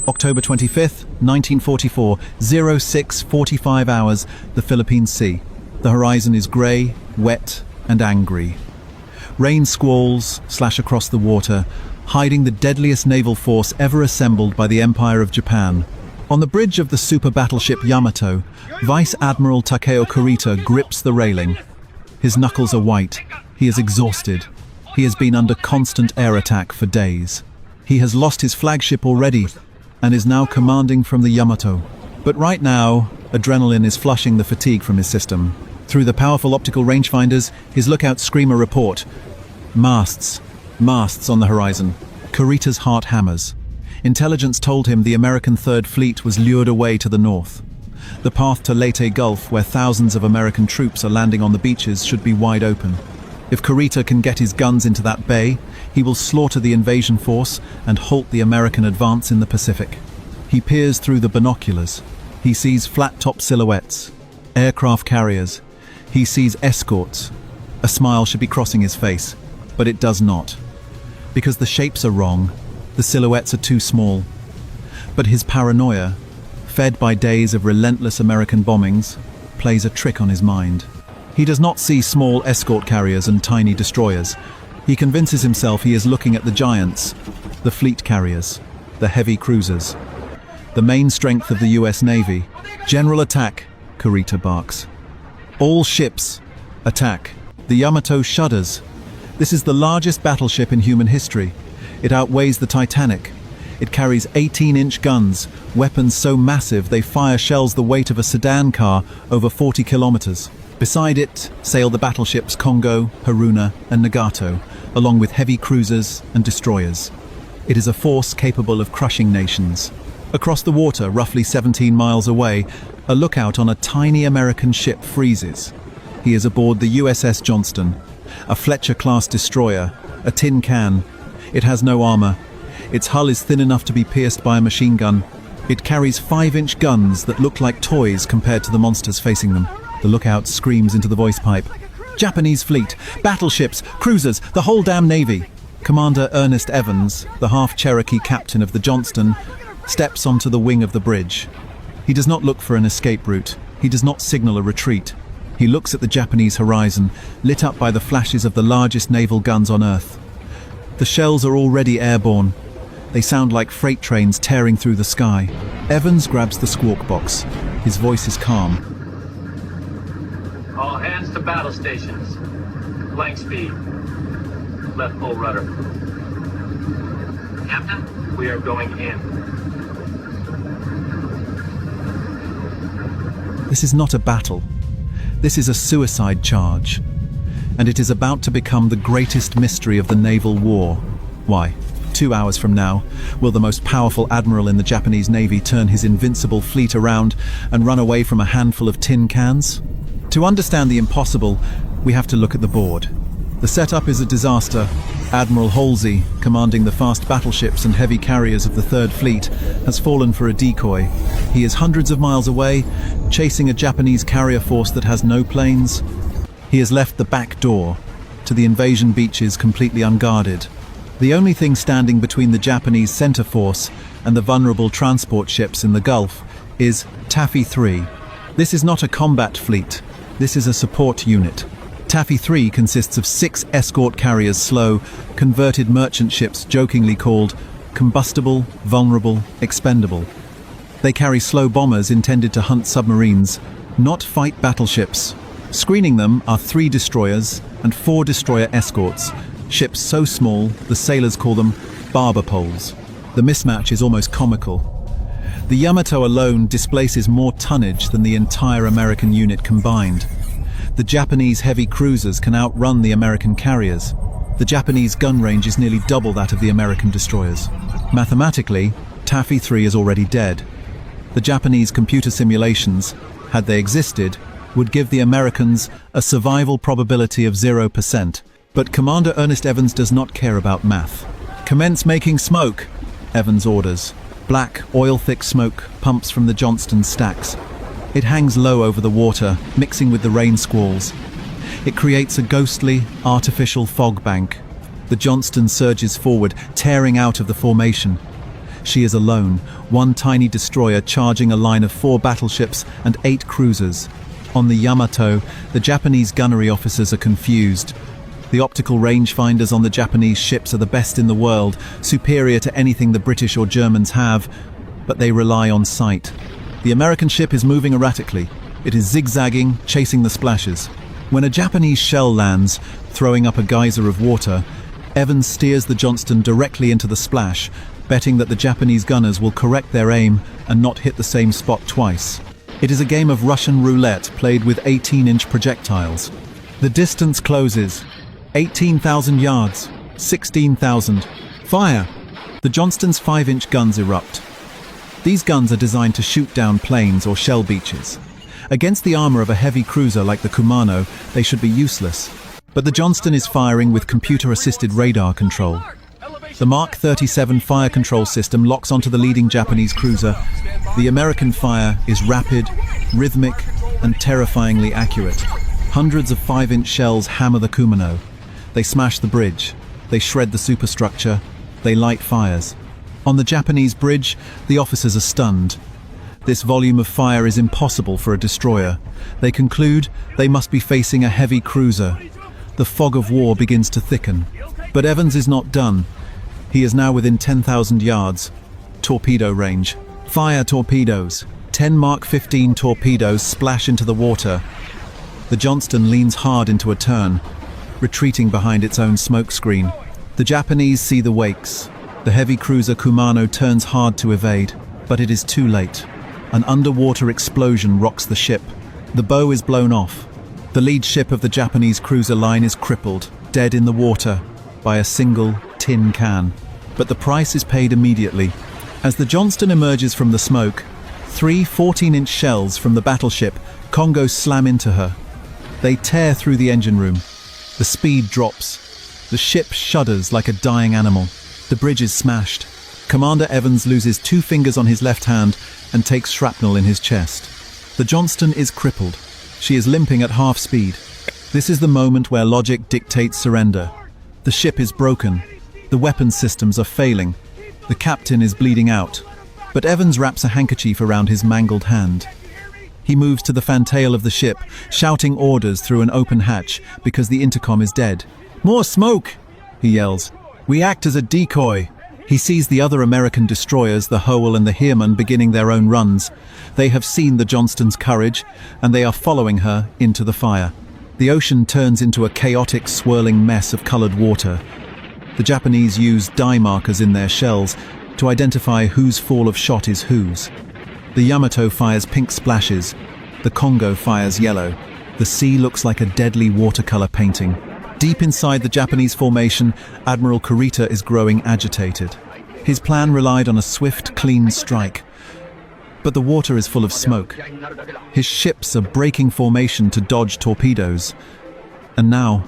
October 25th, 1944, 06:45 hours, the Philippine Sea. The horizon is grey, wet, and angry. Rain squalls slash across the water, hiding the deadliest naval force ever assembled by the Empire of Japan. On the bridge of the super battleship Yamato, Vice Admiral Takeo Kurita grips the railing. His knuckles are white. He is exhausted. He has been under constant air attack for days. He has lost his flagship already and is now commanding from the Yamato. But right now, adrenaline is flushing the fatigue from his system. Through the powerful optical rangefinders, his lookouts scream a report. Masts. Masts on the horizon. Kurita's heart hammers. Intelligence told him the American Third Fleet was lured away to the north. The path to Leyte Gulf, where thousands of American troops are landing on the beaches, should be wide open. If Kurita can get his guns into that bay, he will slaughter the invasion force and halt the American advance in the Pacific. He peers through the binoculars. He sees flat-top silhouettes, aircraft carriers. He sees escorts. A smile should be crossing his face, but it does not. Because the shapes are wrong, the silhouettes are too small. But his paranoia, fed by days of relentless American bombings, plays a trick on his mind. He does not see small escort carriers and tiny destroyers. He convinces himself he is looking at the giants, the fleet carriers, the heavy cruisers. The main strength of the US Navy. General attack, Kurita barks. All ships, attack. The Yamato shudders. This is the largest battleship in human history. It outweighs the Titanic. It carries 18-inch guns, weapons so massive they fire shells the weight of a sedan car over 40 kilometers. Beside it sail the battleships Kongo, Haruna, and Nagato, along with heavy cruisers and destroyers. It is a force capable of crushing nations. Across the water, roughly 17 miles away, a lookout on a tiny American ship freezes. He is aboard the USS Johnston, a Fletcher-class destroyer, a tin can. It has no armor. Its hull is thin enough to be pierced by a machine gun. It carries 5-inch guns that look like toys compared to the monsters facing them. The lookout screams into the voice pipe. Japanese fleet, battleships, cruisers, the whole damn Navy. Commander Ernest Evans, the half-Cherokee captain of the Johnston, steps onto the wing of the bridge. He does not look for an escape route. He does not signal a retreat. He looks at the Japanese horizon, lit up by the flashes of the largest naval guns on Earth. The shells are already airborne. They sound like freight trains tearing through the sky. Evans grabs the squawk box. His voice is calm. All hands to battle stations. Blank speed. Left full rudder. Captain, we are going in. This is not a battle. This is a suicide charge. And it is about to become the greatest mystery of the naval war. Why? 2 hours from now, will the most powerful admiral in the Japanese Navy turn his invincible fleet around and run away from a handful of tin cans? To understand the impossible, we have to look at the board. The setup is a disaster. Admiral Halsey, commanding the fast battleships and heavy carriers of the Third Fleet, has fallen for a decoy. He is hundreds of miles away, chasing a Japanese carrier force that has no planes. He has left the back door to the invasion beaches completely unguarded. The only thing standing between the Japanese center force and the vulnerable transport ships in the Gulf is Taffy 3. This is not a combat fleet. This is a support unit. Taffy 3 consists of 6 escort carriers, slow, converted merchant ships jokingly called combustible, vulnerable, expendable. They carry slow bombers intended to hunt submarines, not fight battleships. Screening them are 3 destroyers and 4 destroyer escorts, ships so small the sailors call them barber poles. The mismatch is almost comical. The Yamato alone displaces more tonnage than the entire American unit combined. The Japanese heavy cruisers can outrun the American carriers. The Japanese gun range is nearly double that of the American destroyers. Mathematically, Taffy 3 is already dead. The Japanese computer simulations, had they existed, would give the Americans a survival probability of 0%. But Commander Ernest Evans does not care about math. "Commence making smoke," Evans orders. Black, oil-thick smoke pumps from the Johnston stacks. It hangs low over the water, mixing with the rain squalls. It creates a ghostly, artificial fog bank. The Johnston surges forward, tearing out of the formation. She is alone, one tiny destroyer charging a line of 4 battleships and 8 cruisers. On the Yamato, the Japanese gunnery officers are confused. The optical rangefinders on the Japanese ships are the best in the world, superior to anything the British or Germans have, but they rely on sight. The American ship is moving erratically. It is zigzagging, chasing the splashes. When a Japanese shell lands, throwing up a geyser of water, Evans steers the Johnston directly into the splash, betting that the Japanese gunners will correct their aim and not hit the same spot twice. It is a game of Russian roulette played with 18-inch projectiles. The distance closes. 18,000 yards. 16,000. Fire! The Johnston's 5-inch guns erupt. These guns are designed to shoot down planes or shell beaches. Against the armor of a heavy cruiser like the Kumano, they should be useless. But the Johnston is firing with computer-assisted radar control. The Mark 37 fire control system locks onto the leading Japanese cruiser. The American fire is rapid, rhythmic, and terrifyingly accurate. Hundreds of 5-inch shells hammer the Kumano. They smash the bridge. They shred the superstructure. They light fires. On the Japanese bridge, the officers are stunned. This volume of fire is impossible for a destroyer. They conclude they must be facing a heavy cruiser. The fog of war begins to thicken. But Evans is not done. He is now within 10,000 yards. Torpedo range. Fire torpedoes. 10 Mark 15 torpedoes splash into the water. The Johnston leans hard into a turn, retreating behind its own smokescreen. The Japanese see the wakes. The heavy cruiser Kumano turns hard to evade, but it is too late. An underwater explosion rocks the ship. The bow is blown off. The lead ship of the Japanese cruiser line is crippled, dead in the water, by a single tin can. But the price is paid immediately. As the Johnston emerges from the smoke, 3 14-inch shells from the battleship Congo slam into her. They tear through the engine room. The speed drops. The ship shudders like a dying animal. The bridge is smashed. Commander Evans loses 2 fingers on his left hand and takes shrapnel in his chest. The Johnston is crippled. She is limping at half speed. This is the moment where logic dictates surrender. The ship is broken. The weapons systems are failing. The captain is bleeding out. But Evans wraps a handkerchief around his mangled hand. He moves to the fantail of the ship, shouting orders through an open hatch because the intercom is dead. "More smoke!" he yells. "We act as a decoy." He sees the other American destroyers, the Howell and the Heermann, beginning their own runs. They have seen the Johnston's courage, and they are following her into the fire. The ocean turns into a chaotic, swirling mess of colored water. The Japanese use dye markers in their shells to identify whose fall of shot is whose. The Yamato fires pink splashes. The Congo fires yellow. The sea looks like a deadly watercolor painting. Deep inside the Japanese formation, Admiral Kurita is growing agitated. His plan relied on a swift, clean strike. But the water is full of smoke. His ships are breaking formation to dodge torpedoes. And now,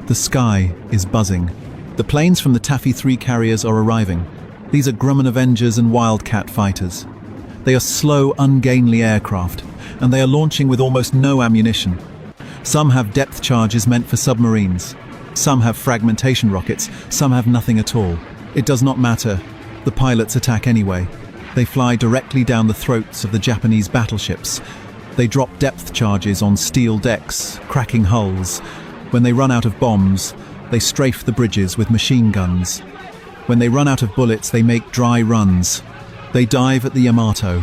the sky is buzzing. The planes from the Taffy 3 carriers are arriving. These are Grumman Avengers and Wildcat fighters. They are slow, ungainly aircraft, and they are launching with almost no ammunition. Some have depth charges meant for submarines. Some have fragmentation rockets. Some have nothing at all. It does not matter. The pilots attack anyway. They fly directly down the throats of the Japanese battleships. They drop depth charges on steel decks, cracking hulls. When they run out of bombs, they strafe the bridges with machine guns. When they run out of bullets, they make dry runs. They dive at the Yamato,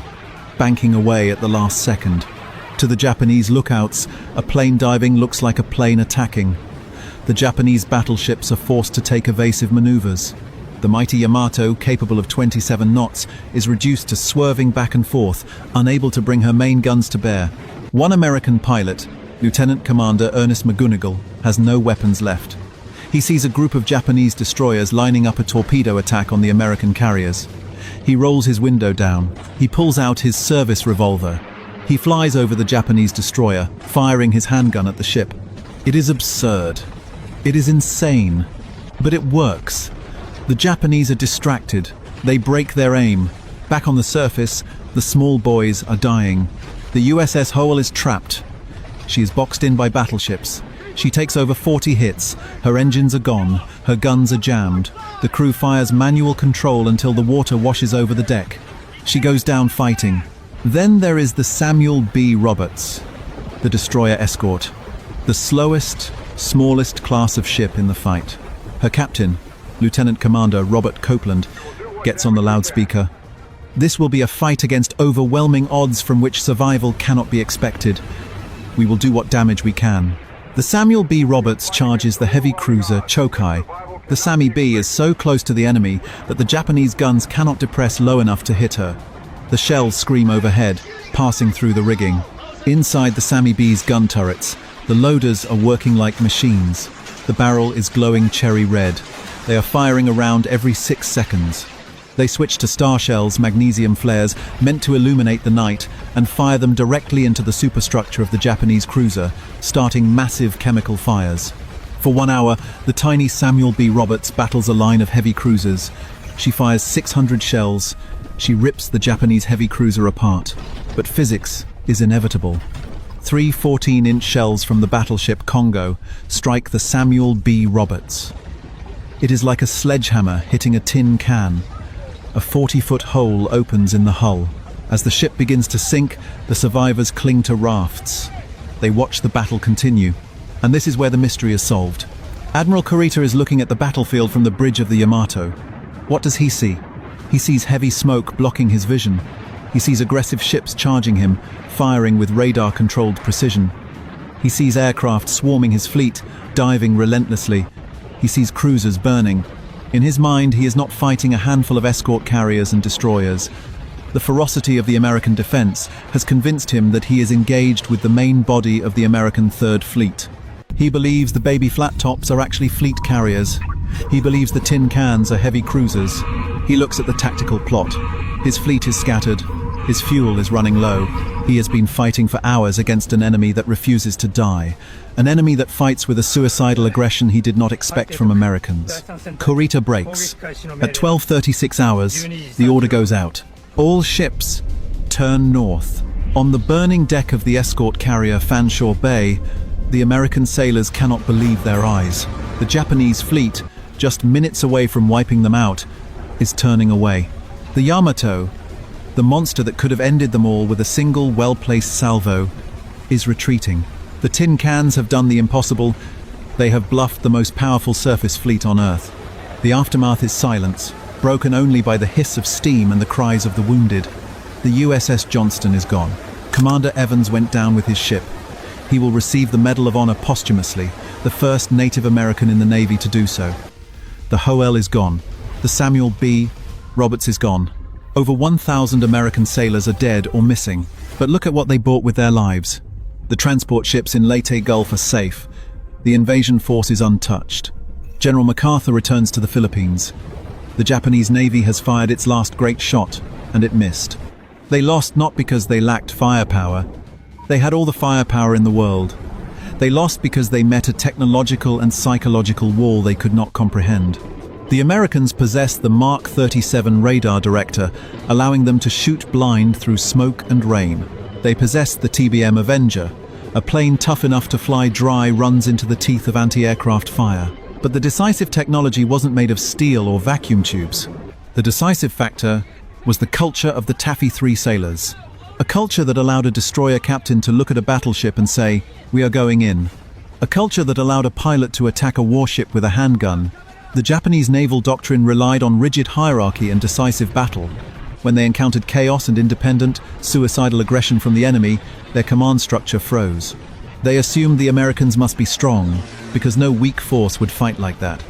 banking away at the last second. To the Japanese lookouts, a plane diving looks like a plane attacking. The Japanese battleships are forced to take evasive maneuvers. The mighty Yamato, capable of 27 knots, is reduced to swerving back and forth, unable to bring her main guns to bear. One American pilot, Lieutenant Commander Ernest Evans, has no weapons left. He sees a group of Japanese destroyers lining up a torpedo attack on the American carriers. He rolls his window down. He pulls out his service revolver. He flies over the Japanese destroyer, firing his handgun at the ship. It is absurd. It is insane. But it works. The Japanese are distracted. They break their aim. Back on the surface, the small boys are dying. The USS Howell is trapped. She is boxed in by battleships. She takes over 40 hits, her engines are gone, her guns are jammed. The crew fires manual control until the water washes over the deck. She goes down fighting. Then there is the Samuel B. Roberts, the destroyer escort, the slowest, smallest class of ship in the fight. Her captain, Lieutenant Commander Robert Copeland, gets on the loudspeaker. This will be a fight against overwhelming odds from which survival cannot be expected. We will do what damage we can. The Samuel B. Roberts charges the heavy cruiser Chokai. The Sammy B is so close to the enemy that the Japanese guns cannot depress low enough to hit her. The shells scream overhead, passing through the rigging. Inside the Sammy B's gun turrets, the loaders are working like machines. The barrel is glowing cherry red. They are firing around every 6 seconds. They switch to star shells, magnesium flares, meant to illuminate the night, and fire them directly into the superstructure of the Japanese cruiser, starting massive chemical fires. For 1 hour, the tiny Samuel B. Roberts battles a line of heavy cruisers. She fires 600 shells. She rips the Japanese heavy cruiser apart. But physics is inevitable. 3 14-inch shells from the battleship Congo strike the Samuel B. Roberts. It is like a sledgehammer hitting a tin can. A 40-foot hole opens in the hull. As the ship begins to sink, the survivors cling to rafts. They watch the battle continue, and this is where the mystery is solved. Admiral Kurita is looking at the battlefield from the bridge of the Yamato. What does he see? He sees heavy smoke blocking his vision. He sees aggressive ships charging him, firing with radar-controlled precision. He sees aircraft swarming his fleet, diving relentlessly. He sees cruisers burning. In his mind, he is not fighting a handful of escort carriers and destroyers. The ferocity of the American defense has convinced him that he is engaged with the main body of the American Third Fleet. He believes the baby flat tops are actually fleet carriers. He believes the tin cans are heavy cruisers. He looks at the tactical plot. His fleet is scattered. His fuel is running low. He has been fighting for hours against an enemy that refuses to die. An enemy that fights with a suicidal aggression he did not expect from Americans. Kurita breaks. At 12:36 hours, the order goes out. All ships turn north. On the burning deck of the escort carrier Fanshawe Bay, the American sailors cannot believe their eyes. The Japanese fleet, just minutes away from wiping them out, is turning away. The Yamato, the monster that could have ended them all with a single well-placed salvo, is retreating. The tin cans have done the impossible. They have bluffed the most powerful surface fleet on Earth. The aftermath is silence, broken only by the hiss of steam and the cries of the wounded. The USS Johnston is gone. Commander Evans went down with his ship. He will receive the Medal of Honor posthumously, the first Native American in the Navy to do so. The Hoel is gone. The Samuel B. Roberts is gone. Over 1,000 American sailors are dead or missing, but look at what they bought with their lives. The transport ships in Leyte Gulf are safe. The invasion force is untouched. General MacArthur returns to the Philippines. The Japanese Navy has fired its last great shot, and it missed. They lost not because they lacked firepower. They had all the firepower in the world. They lost because they met a technological and psychological wall they could not comprehend. The Americans possessed the Mark 37 radar director, allowing them to shoot blind through smoke and rain. They possessed the TBM Avenger. A plane tough enough to fly dry runs into the teeth of anti-aircraft fire. But the decisive technology wasn't made of steel or vacuum tubes. The decisive factor was the culture of the Taffy 3 sailors. A culture that allowed a destroyer captain to look at a battleship and say, "We are going in." A culture that allowed a pilot to attack a warship with a handgun. The Japanese naval doctrine relied on rigid hierarchy and decisive battle. When they encountered chaos and independent, suicidal aggression from the enemy, their command structure froze. They assumed the Americans must be strong, because no weak force would fight like that.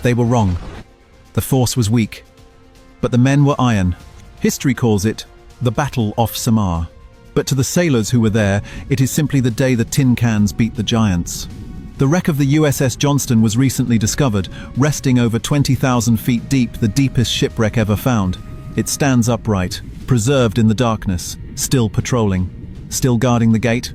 They were wrong. The force was weak, but the men were iron. History calls it the Battle off Samar. But to the sailors who were there, it is simply the day the tin cans beat the giants. The wreck of the USS Johnston was recently discovered, resting over 20,000 feet deep, the deepest shipwreck ever found. It stands upright, preserved in the darkness, still patrolling, still guarding the gate.